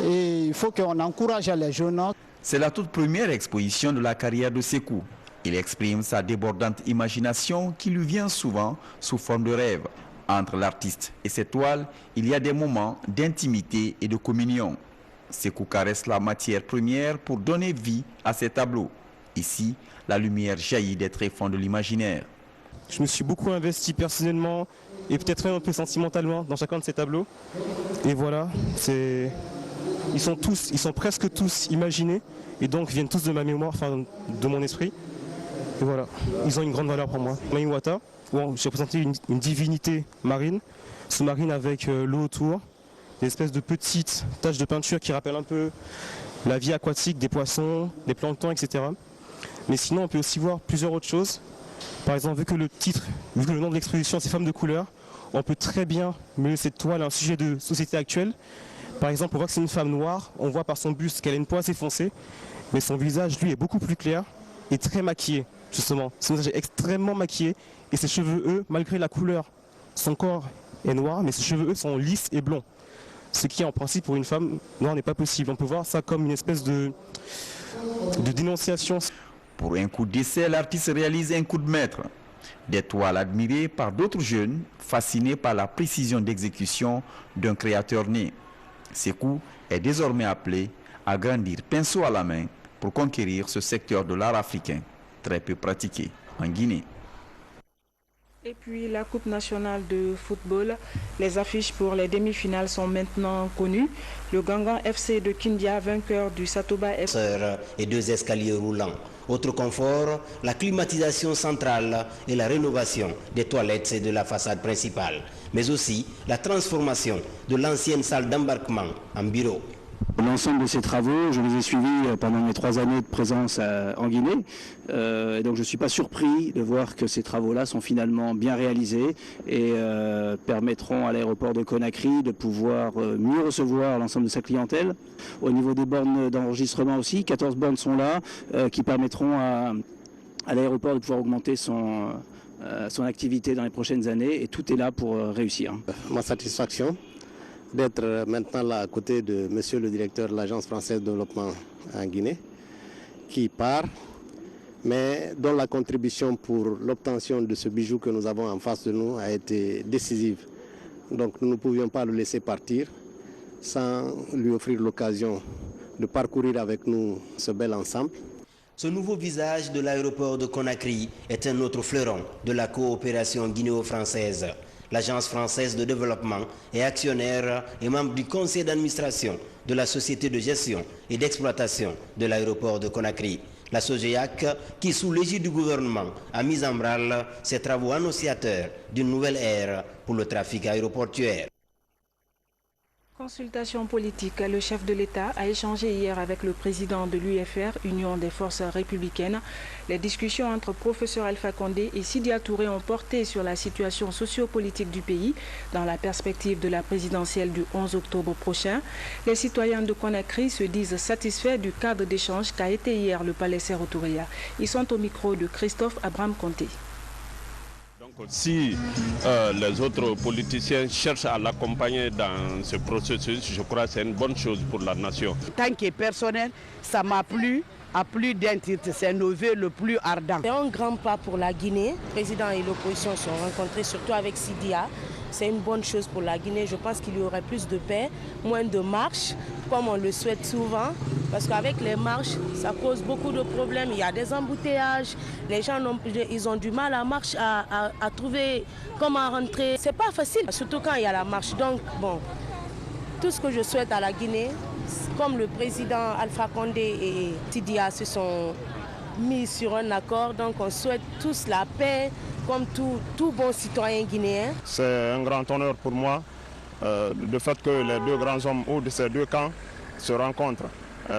Et il faut qu'on encourage les jeunes. C'est la toute première exposition de la carrière de Sékou. Il exprime sa débordante imagination qui lui vient souvent sous forme de rêve. Entre l'artiste et ses toiles, il y a des moments d'intimité et de communion. Sékou caresse la matière première pour donner vie à ses tableaux. Ici, la lumière jaillit des tréfonds de l'imaginaire. Je me suis beaucoup investi personnellement et peut-être même un peu sentimentalement dans chacun de ces tableaux. Et voilà, ils sont presque tous imaginés et donc viennent tous de ma mémoire, enfin de mon esprit. Et voilà, ils ont une grande valeur pour moi. Mami Wata, où j'ai représenté une divinité marine, sous-marine avec l'eau autour, des espèces de petites taches de peinture qui rappellent un peu la vie aquatique des poissons, des planctons, etc. Mais sinon, on peut aussi voir plusieurs autres choses. Par exemple, vu que le nom de l'exposition c'est Femmes de couleur, on peut très bien mêler cette toile à un sujet de société actuelle. Par exemple, on voit que c'est une femme noire, on voit par son buste qu'elle a une peau assez foncée, mais son visage, lui, est beaucoup plus clair et très maquillé, justement. Son visage est extrêmement maquillé et ses cheveux, eux, malgré la couleur, son corps est noir, mais ses cheveux, eux, sont lisses et blonds. Ce qui, en principe, pour une femme noire n'est pas possible. On peut voir ça comme une espèce de dénonciation. Pour un coup d'essai, l'artiste réalise un coup de maître. Des toiles admirées par d'autres jeunes, fascinés par la précision d'exécution d'un créateur né. Sékou est désormais appelé à grandir pinceau à la main pour conquérir ce secteur de l'art africain, très peu pratiqué en Guinée. Et puis la Coupe nationale de football, les affiches pour les demi-finales sont maintenant connues. Le Gangan FC de Kindia, vainqueur du Satoba FC. Et 2 escaliers roulants. Autre confort, la climatisation centrale et la rénovation des toilettes et de la façade principale, mais aussi la transformation de l'ancienne salle d'embarquement en bureau. L'ensemble de ces travaux, je les ai suivis pendant mes 3 années de présence en Guinée. Et donc je ne suis pas surpris de voir que ces travaux-là sont finalement bien réalisés et permettront à l'aéroport de Conakry de pouvoir mieux recevoir l'ensemble de sa clientèle. Au niveau des bornes d'enregistrement aussi, 14 bornes sont là qui permettront à l'aéroport de pouvoir augmenter son activité dans les prochaines années, et tout est là pour réussir. Ma satisfaction d'être maintenant là à côté de monsieur le directeur de l'Agence française de développement en Guinée, qui part, mais dont la contribution pour l'obtention de ce bijou que nous avons en face de nous a été décisive. Donc nous ne pouvions pas le laisser partir sans lui offrir l'occasion de parcourir avec nous ce bel ensemble. Ce nouveau visage de l'aéroport de Conakry est un autre fleuron de la coopération guinéo-française. L'Agence française de développement est actionnaire et membre du conseil d'administration de la société de gestion et d'exploitation de l'aéroport de Conakry. La SOGEAC, qui sous l'égide du gouvernement a mis en branle ses travaux annonciateurs d'une nouvelle ère pour le trafic aéroportuaire. Consultation politique. Le chef de l'État a échangé hier avec le président de l'UFR, Union des forces républicaines. Les discussions entre professeur Alpha Condé et Sidya Touré ont porté sur la situation sociopolitique du pays dans la perspective de la présidentielle du 11 octobre prochain. Les citoyens de Conakry se disent satisfaits du cadre d'échange qu'a été hier le palais Sékou Touré. Ils sont au micro de Christophe Abraham Conté. Si les autres politiciens cherchent à l'accompagner dans ce processus, je crois que c'est une bonne chose pour la nation. Tant que personnel, ça m'a plu. À plus d'un titre, c'est nos vœux le plus ardent. C'est un grand pas pour la Guinée. Le président et l'opposition sont rencontrés, surtout avec Sidya. C'est une bonne chose pour la Guinée. Je pense qu'il y aurait plus de paix, moins de marches, comme on le souhaite souvent. Parce qu'avec les marches, ça cause beaucoup de problèmes. Il y a des embouteillages. Les gens ils ont du mal à marcher, à trouver comment rentrer. C'est pas facile, surtout quand il y a la marche. Donc, bon, tout ce que je souhaite à la Guinée, comme le président Alpha Condé et Sidya se sont mis sur un accord, donc on souhaite tous la paix, comme tout bon citoyen guinéen. C'est un grand honneur pour moi, le fait que les deux grands hommes ou de ces deux camps se rencontrent.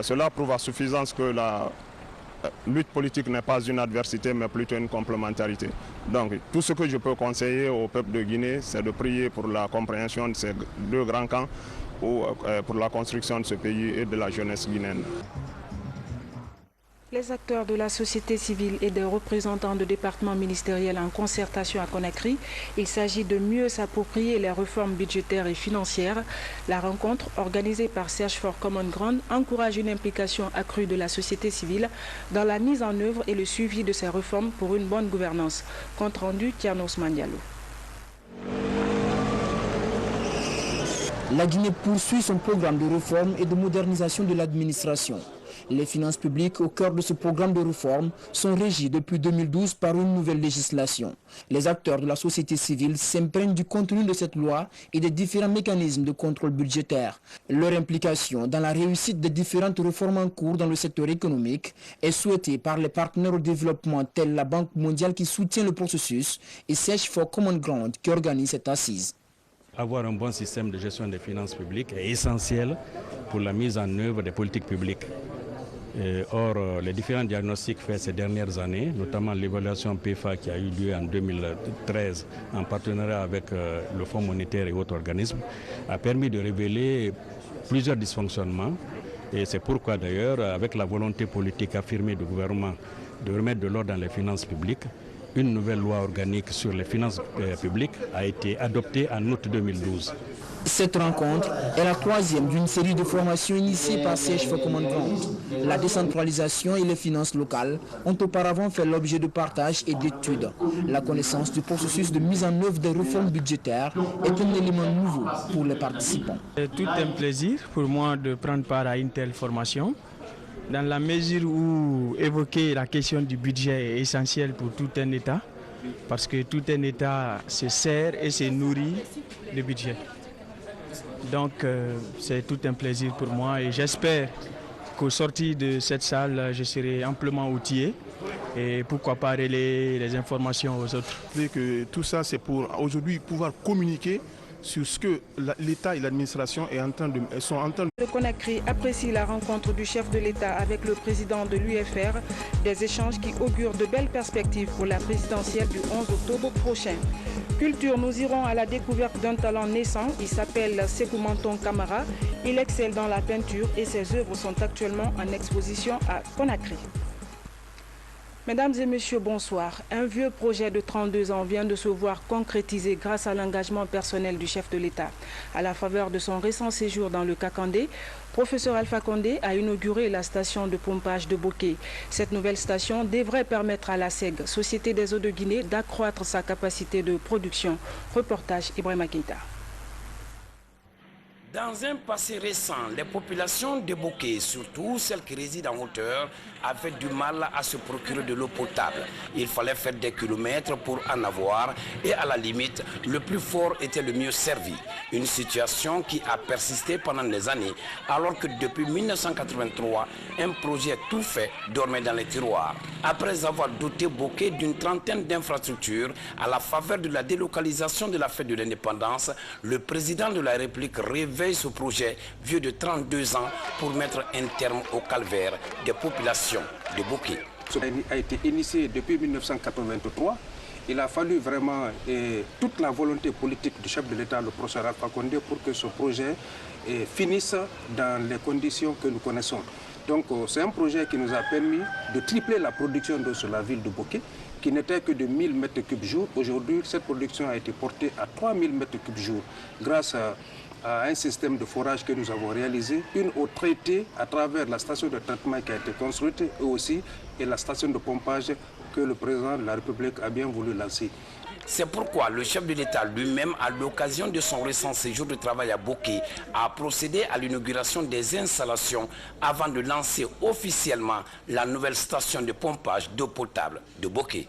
Cela prouve à suffisance que la lutte politique n'est pas une adversité, mais plutôt une complémentarité. Donc tout ce que je peux conseiller au peuple de Guinée, c'est de prier pour la compréhension de ces deux grands camps, ou pour la construction de ce pays et de la jeunesse guinéenne. Les acteurs de la société civile et des représentants de départements ministériels en concertation à Conakry, il s'agit de mieux s'approprier les réformes budgétaires et financières. La rencontre, organisée par Search for Common Ground, encourage une implication accrue de la société civile dans la mise en œuvre et le suivi de ces réformes pour une bonne gouvernance. Compte rendu, Thiernos Mandialo. La Guinée poursuit son programme de réforme et de modernisation de l'administration. Les finances publiques au cœur de ce programme de réforme sont régies depuis 2012 par une nouvelle législation. Les acteurs de la société civile s'imprègnent du contenu de cette loi et des différents mécanismes de contrôle budgétaire. Leur implication dans la réussite des différentes réformes en cours dans le secteur économique est souhaitée par les partenaires au développement tels la Banque mondiale qui soutient le processus et Search for Common Ground qui organise cette assise. Avoir un bon système de gestion des finances publiques est essentiel pour la mise en œuvre des politiques publiques. Or, les différents diagnostics faits ces dernières années, notamment l'évaluation PFA qui a eu lieu en 2013 en partenariat avec le Fonds monétaire et autres organismes, a permis de révéler plusieurs dysfonctionnements. Et c'est pourquoi d'ailleurs, avec la volonté politique affirmée du gouvernement de remettre de l'ordre dans les finances publiques, une nouvelle loi organique sur les finances publiques a été adoptée en août 2012. Cette rencontre est la troisième d'une série de formations initiées par CH Common Ground. La décentralisation et les finances locales ont auparavant fait l'objet de partage et d'études. La connaissance du processus de mise en œuvre des réformes budgétaires est un élément nouveau pour les participants. C'est tout un plaisir pour moi de prendre part à une telle formation, dans la mesure où évoquer la question du budget est essentiel pour tout un État, parce que tout un État se sert et se nourrit du budget. Donc c'est tout un plaisir pour moi et j'espère qu'au sortir de cette salle, je serai amplement outillé et pourquoi pas relayer les informations aux autres. Que tout ça, c'est pour aujourd'hui pouvoir communiquer sur ce que l'État et l'administration sont en train de... Le Conakry apprécie la rencontre du chef de l'État avec le président de l'UFR, des échanges qui augurent de belles perspectives pour la présidentielle du 11 octobre prochain. Culture, nous irons à la découverte d'un talent naissant. Il s'appelle Sékou Menton Camara. Il excelle dans la peinture et ses œuvres sont actuellement en exposition à Conakry. Mesdames et messieurs, bonsoir. Un vieux projet de 32 ans vient de se voir concrétisé grâce à l'engagement personnel du chef de l'État. À la faveur de son récent séjour dans le Kakandé, professeur Alpha Condé a inauguré la station de pompage de Boké. Cette nouvelle station devrait permettre à la SEG, Société des eaux de Guinée, d'accroître sa capacité de production. Reportage Ibrahima Keïta. Dans un passé récent, les populations de Boké, surtout celles qui résident en hauteur, avaient du mal à se procurer de l'eau potable. Il fallait faire des kilomètres pour en avoir et à la limite, le plus fort était le mieux servi. Une situation qui a persisté pendant des années, alors que depuis 1983, un projet tout fait dormait dans les tiroirs. Après avoir doté Boké d'une trentaine d'infrastructures, à la faveur de la délocalisation de la fête de l'indépendance, le président de la République réveille ce projet vieux de 32 ans pour mettre un terme au calvaire des populations de Boké. Ça a été initié depuis 1983. Il a fallu vraiment toute la volonté politique du chef de l'État, le professeur Alpha Condé, pour que ce projet finisse dans les conditions que nous connaissons. Donc c'est un projet qui nous a permis de tripler la production d'eau sur la ville de Boké, qui n'était que de 1000 m3 jour. Aujourd'hui, cette production a été portée à 3000 m3 jour grâce à un système de forage que nous avons réalisé, une eau traitée à travers la station de traitement qui a été construite et aussi la station de pompage que le président de la République a bien voulu lancer. C'est pourquoi le chef de l'État lui-même, à l'occasion de son récent séjour de travail à Boké, a procédé à l'inauguration des installations avant de lancer officiellement la nouvelle station de pompage d'eau potable de Boké.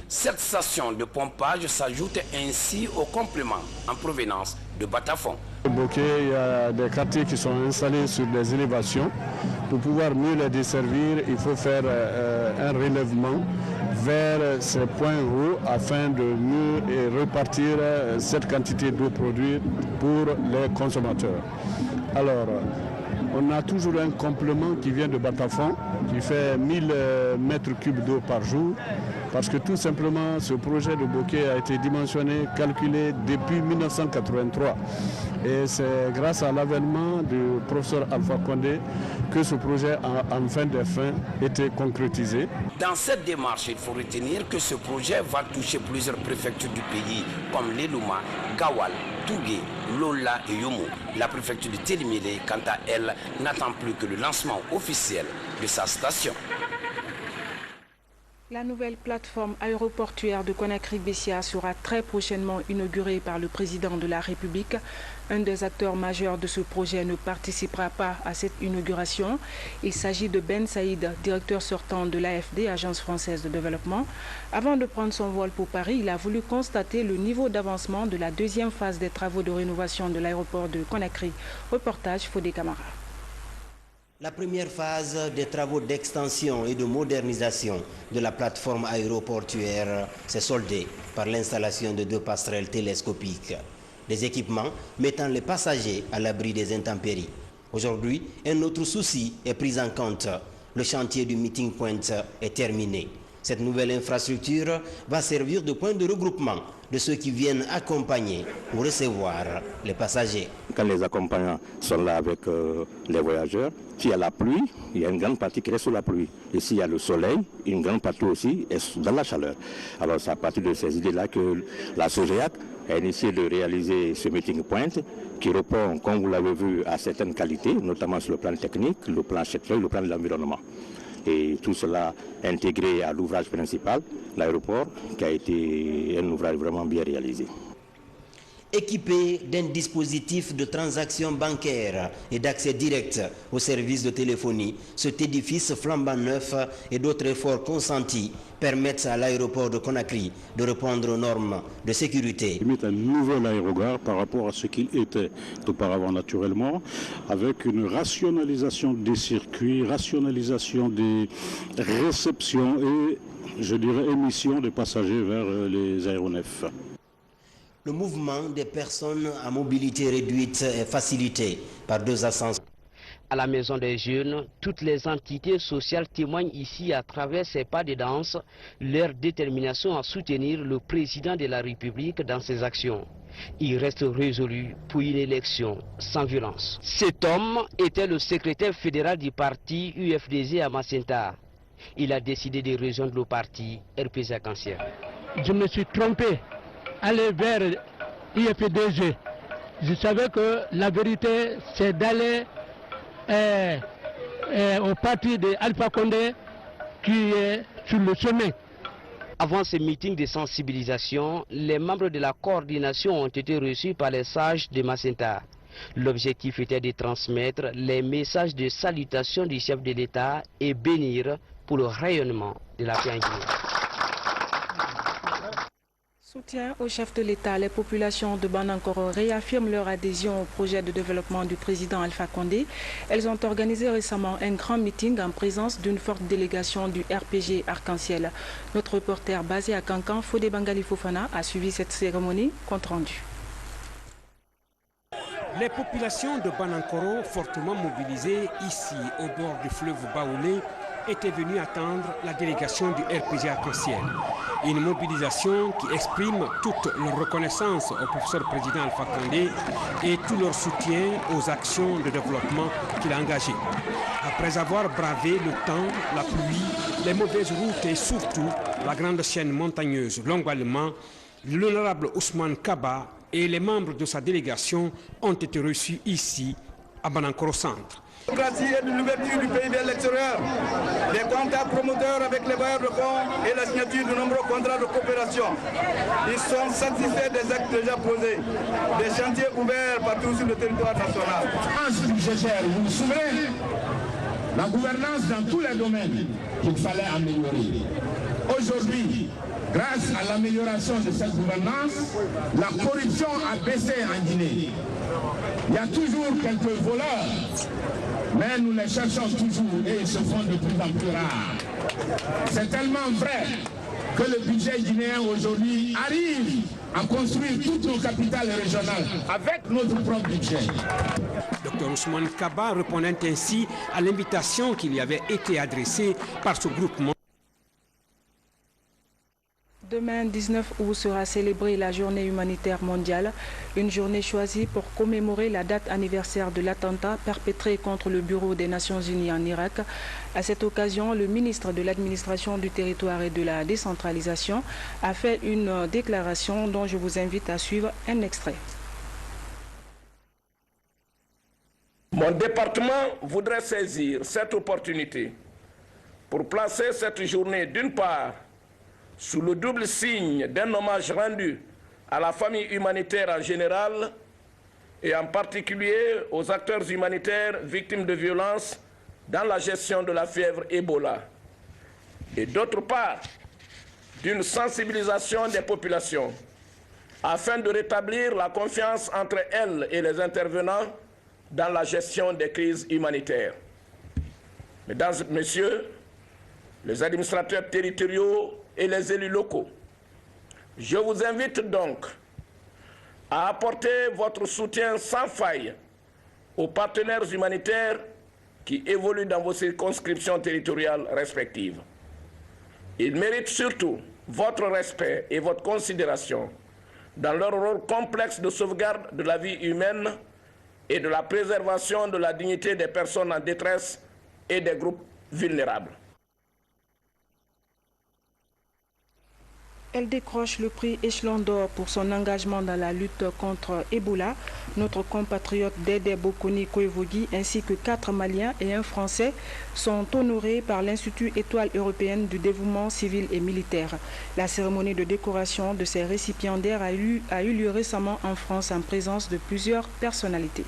Cette station de pompage s'ajoute ainsi au complément en provenance de Batafon. Au Boké, il y a des quartiers qui sont installés sur des élévations. Pour pouvoir mieux les desservir, il faut faire un relèvement vers ces points hauts afin de mieux repartir cette quantité d'eau produite pour les consommateurs. Alors, on a toujours un complément qui vient de Batafon, qui fait 1000 m3 d'eau par jour, parce que tout simplement, ce projet de Boké a été dimensionné, calculé depuis 1983. Et c'est grâce à l'avènement du professeur Alpha Condé que ce projet, en fin de fin, était concrétisé. Dans cette démarche, il faut retenir que ce projet va toucher plusieurs préfectures du pays, comme l'Elouma, Gawal, Tougué, Lola et Yomo. La préfecture de Télimélé, quant à elle, n'attend plus que le lancement officiel de sa station. La nouvelle plateforme aéroportuaire de Conakry-Bessia sera très prochainement inaugurée par le président de la République. Un des acteurs majeurs de ce projet ne participera pas à cette inauguration. Il s'agit de Ben Saïd, directeur sortant de l'AFD, Agence française de développement. Avant de prendre son vol pour Paris, il a voulu constater le niveau d'avancement de la deuxième phase des travaux de rénovation de l'aéroport de Conakry. Reportage Fodé Camara. La première phase des travaux d'extension et de modernisation de la plateforme aéroportuaire s'est soldée par l'installation de 2 passerelles télescopiques. Des équipements mettant les passagers à l'abri des intempéries. Aujourd'hui, un autre souci est pris en compte. Le chantier du Meeting Point est terminé. Cette nouvelle infrastructure va servir de point de regroupement de ceux qui viennent accompagner ou recevoir les passagers. Quand les accompagnants sont là avec les voyageurs, s'il y a la pluie, il y a une grande partie qui reste sous la pluie. Et s'il y a le soleil, une grande partie aussi est dans la chaleur. Alors c'est à partir de ces idées-là que la SOGEAC a initié de réaliser ce meeting point qui répond, comme vous l'avez vu, à certaines qualités, notamment sur le plan technique, le plan châtelier, le plan de l'environnement. Et tout cela intégré à l'ouvrage principal, l'aéroport, qui a été un ouvrage vraiment bien réalisé. Équipé d'un dispositif de transaction bancaire et d'accès direct aux services de téléphonie, cet édifice flambant neuf et d'autres efforts consentis permettent à l'aéroport de Conakry de répondre aux normes de sécurité. Il met un nouvel aérogare par rapport à ce qu'il était auparavant naturellement, avec une rationalisation des circuits, rationalisation des réceptions et, je dirais, émission des passagers vers les aéronefs. Le mouvement des personnes à mobilité réduite est facilité par 2 ascenseurs. À la Maison des Jeunes, toutes les entités sociales témoignent ici à travers ces pas de danse leur détermination à soutenir le président de la République dans ses actions. Il reste résolu pour une élection sans violence. Cet homme était le secrétaire fédéral du parti UFDG à Macenta. Il a décidé de rejoindre le parti RPG Arc-en-Ciel. Je me suis trompé. Aller vers IFDG. Je savais que la vérité, c'est d'aller au parti de Alpha Condé qui est sur le chemin. Avant ce meeting de sensibilisation, les membres de la coordination ont été reçus par les sages de Macenta. L'objectif était de transmettre les messages de salutation du chef de l'État et bénir pour le rayonnement de la paix en Guinée. Soutien au chef de l'État, les populations de Banankoro réaffirment leur adhésion au projet de développement du président Alpha Condé. Elles ont organisé récemment un grand meeting en présence d'une forte délégation du RPG Arc-en-Ciel. Notre reporter basé à Kankan, Fodé Bangali Fofana, a suivi cette cérémonie. Compte rendu. Les populations de Banankoro, fortement mobilisées ici au bord du fleuve Baoulé, étaient venues attendre la délégation du RPG Arc-en-Ciel. Une mobilisation qui exprime toute leur reconnaissance au professeur président Alpha Condé et tout leur soutien aux actions de développement qu'il a engagées. Après avoir bravé le temps, la pluie, les mauvaises routes et surtout la grande chaîne montagneuse Longualement, l'honorable Ousmane Kaba et les membres de sa délégation ont été reçus ici à Banankoro Centre. Et de l'ouverture du pays vers l'extérieur, des contacts promoteurs avec les bailleurs de fonds et la signature de nombreux contrats de coopération. Ils sont satisfaits des actes déjà posés, des chantiers ouverts partout sur le territoire national. Vous vous souvenez, la gouvernance dans tous les domaines qu'il fallait améliorer. Aujourd'hui, grâce à l'amélioration de cette gouvernance, la corruption a baissé en Guinée. Il y a toujours quelques voleurs, mais nous les cherchons toujours et ils se font de plus en plus rares. C'est tellement vrai que le budget guinéen aujourd'hui arrive à construire toutes nos capitales régionales avec notre propre budget. Dr Ousmane Kaba répondant ainsi à l'invitation qui lui avait été adressée par ce groupement. Demain, 19 août, sera célébrée la journée humanitaire mondiale, une journée choisie pour commémorer la date anniversaire de l'attentat perpétré contre le Bureau des Nations Unies en Irak. À cette occasion, le ministre de l'Administration du Territoire et de la Décentralisation a fait une déclaration dont je vous invite à suivre un extrait. Mon département voudrait saisir cette opportunité pour placer cette journée d'une part sous le double signe d'un hommage rendu à la famille humanitaire en général et en particulier aux acteurs humanitaires victimes de violences dans la gestion de la fièvre Ebola. Et d'autre part, d'une sensibilisation des populations afin de rétablir la confiance entre elles et les intervenants dans la gestion des crises humanitaires. Mesdames et messieurs, les administrateurs territoriaux et les élus locaux, je vous invite donc à apporter votre soutien sans faille aux partenaires humanitaires qui évoluent dans vos circonscriptions territoriales respectives. Ils méritent surtout votre respect et votre considération dans leur rôle complexe de sauvegarde de la vie humaine et de la préservation de la dignité des personnes en détresse et des groupes vulnérables. Elle décroche le prix Échelon d'or pour son engagement dans la lutte contre Ebola. Notre compatriote Dédé Bokoni Koevogui ainsi que 4 Maliens et un Français sont honorés par l'Institut Étoile européenne du dévouement civil et militaire. La cérémonie de décoration de ces récipiendaires a eu lieu récemment en France en présence de plusieurs personnalités.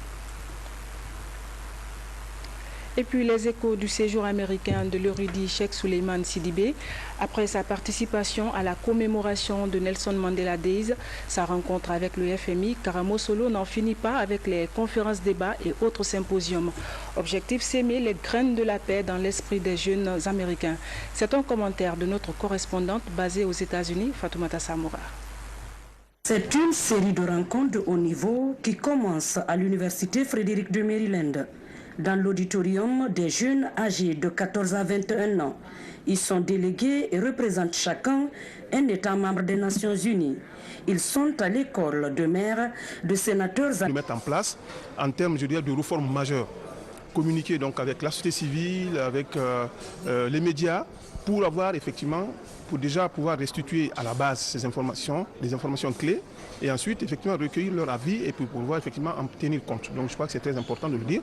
Et puis les échos du séjour américain de l'érudit Cheikh Souleymane Sidibé. Après sa participation à la commémoration de Nelson Mandela Days, sa rencontre avec le FMI, Karamo Solo n'en finit pas avec les conférences débats et autres symposiums. Objectif, s'aimer les graines de la paix dans l'esprit des jeunes américains. C'est un commentaire de notre correspondante basée aux États-Unis, Fatoumata Samoura. C'est une série de rencontres de haut niveau qui commence à l'université Frédéric de Maryland. Dans l'auditorium des jeunes âgés de 14 à 21 ans. Ils sont délégués et représentent chacun un État membre des Nations Unies. Ils sont à l'école de maires, de sénateurs... Nous mettre en place en termes, je dirais, de réformes majeures. Communiquer donc avec la société civile, avec les médias, pour avoir effectivement, pour déjà pouvoir restituer à la base ces informations, des informations clés, et ensuite effectivement recueillir leur avis et pour pouvoir effectivement en tenir compte. Donc je crois que c'est très important de le dire.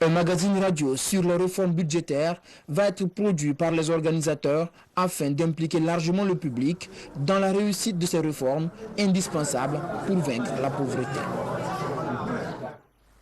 Un magazine radio sur les réformes budgétaires va être produit par les organisateurs afin d'impliquer largement le public dans la réussite de ces réformes indispensables pour vaincre la pauvreté.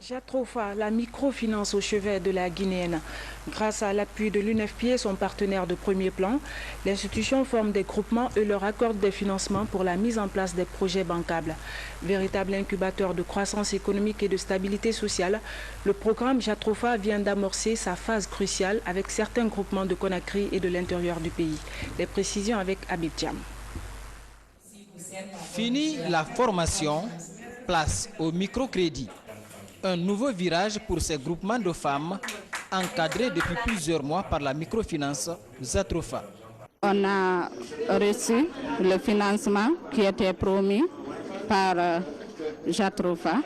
Jatrofa, la microfinance au chevet de la Guinéenne. Grâce à l'appui de l'UNFPA, son partenaire de premier plan, l'institution forme des groupements et leur accorde des financements pour la mise en place des projets bancables. Véritable incubateur de croissance économique et de stabilité sociale, le programme Jatrofa vient d'amorcer sa phase cruciale avec certains groupements de Conakry et de l'intérieur du pays. Les précisions avec Habib Diam. Fini la formation, place au microcrédit. Un nouveau virage pour ces groupements de femmes encadrés depuis plusieurs mois par la microfinance Jatrofa. On a reçu le financement qui était promis par Jatrofa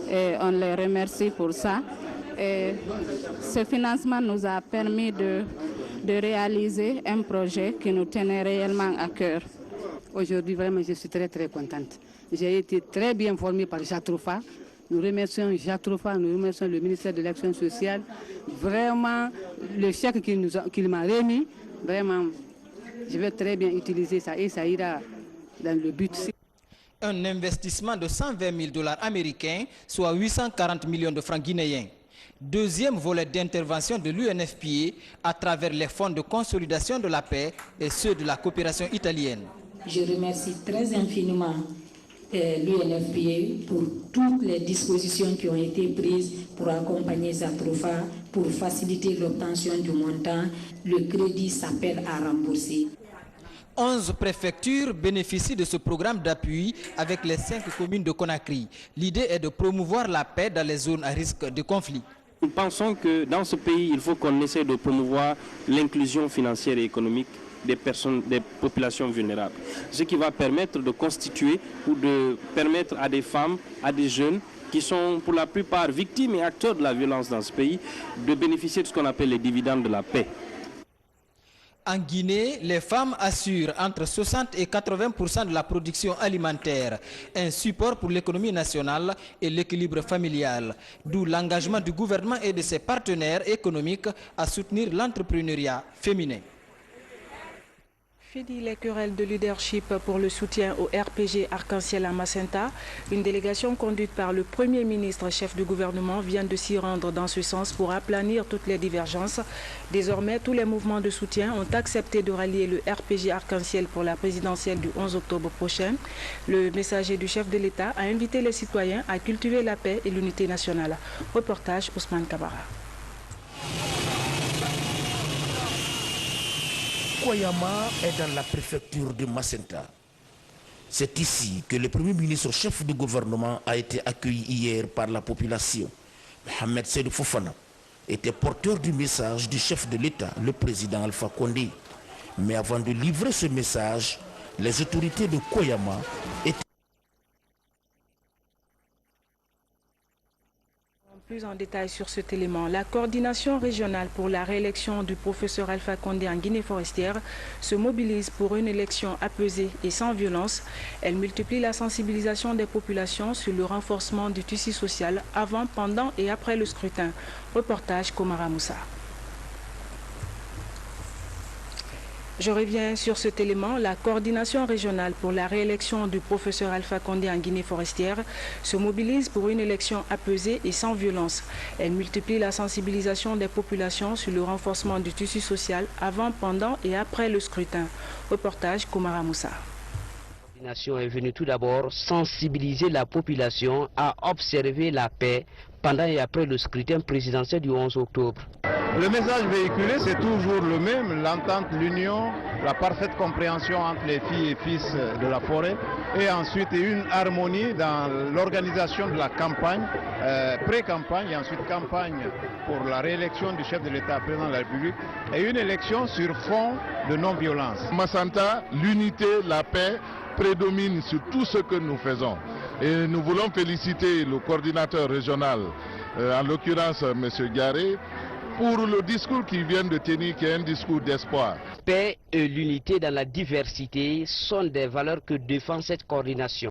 et on les remercie pour ça. Et ce financement nous a permis de réaliser un projet qui nous tenait réellement à cœur. Aujourd'hui, vraiment, je suis très contente. J'ai été très bien formée par Jatrofa. Nous remercions Jatrofa, nous remercions le ministère de l'Action sociale. Vraiment, le chèque qu'il m'a remis, vraiment, je vais très bien utiliser ça et ça ira dans le but. Un investissement de 120 000 $ américains, soit 840 millions de francs guinéens. Deuxième volet d'intervention de l'UNFPA à travers les fonds de consolidation de la paix et ceux de la coopération italienne. Je remercie très infiniment l'UNFPA pour toutes les dispositions qui ont été prises pour accompagner Jatrofa, pour faciliter l'obtention du montant. Le crédit s'appelle à rembourser. 11 préfectures bénéficient de ce programme d'appui avec les 5 communes de Conakry. L'idée est de promouvoir la paix dans les zones à risque de conflit. Nous pensons que dans ce pays, il faut qu'on essaie de promouvoir l'inclusion financière et économique des populations vulnérables. Ce qui va permettre de constituer ou de permettre à des femmes, à des jeunes qui sont pour la plupart victimes et acteurs de la violence dans ce pays, de bénéficier de ce qu'on appelle les dividendes de la paix. En Guinée, les femmes assurent entre 60 et 80% de la production alimentaire, un support pour l'économie nationale et l'équilibre familial, d'où l'engagement du gouvernement et de ses partenaires économiques à soutenir l'entrepreneuriat féminin. Fini les querelles de leadership pour le soutien au RPG Arc-en-Ciel à Macenta. Une délégation conduite par le Premier ministre, chef du gouvernement, vient de s'y rendre dans ce sens pour aplanir toutes les divergences. Désormais, tous les mouvements de soutien ont accepté de rallier le RPG Arc-en-Ciel pour la présidentielle du 11 octobre prochain. Le messager du chef de l'État a invité les citoyens à cultiver la paix et l'unité nationale. Reportage Ousmane Kabara. Koyama est dans la préfecture de Macenta. C'est ici que le Premier ministre chef du gouvernement a été accueilli hier par la population. Mohamed Seydou Fofana était porteur du message du chef de l'État, le président Alpha Condé. Mais avant de livrer ce message, les autorités de Koyama étaient... Plus en détail sur cet élément, la coordination régionale pour la réélection du professeur Alpha Condé en Guinée forestière se mobilise pour une élection apaisée et sans violence. Elle multiplie la sensibilisation des populations sur le renforcement du tissu social avant, pendant et après le scrutin. Reportage Komara Moussa. Je reviens sur cet élément. La coordination régionale pour la réélection du professeur Alpha Condé en Guinée forestière se mobilise pour une élection apaisée et sans violence. Elle multiplie la sensibilisation des populations sur le renforcement du tissu social avant, pendant et après le scrutin. Reportage Komara Moussa. La coordination est venue tout d'abord sensibiliser la population à observer la paix pendant et après le scrutin présidentiel du 11 octobre. Le message véhiculé, c'est toujours le même, l'entente, l'union, la parfaite compréhension entre les filles et fils de la forêt, et ensuite une harmonie dans l'organisation de la campagne, pré-campagne et ensuite campagne pour la réélection du chef de l'État, président de la République, et une élection sur fond de non-violence. Massanta, l'unité, la paix prédomine sur tout ce que nous faisons. Et nous voulons féliciter le coordinateur régional, en l'occurrence M. Garé, pour le discours qu'il vient de tenir, qui est un discours d'espoir. Paix et l'unité dans la diversité sont des valeurs que défend cette coordination.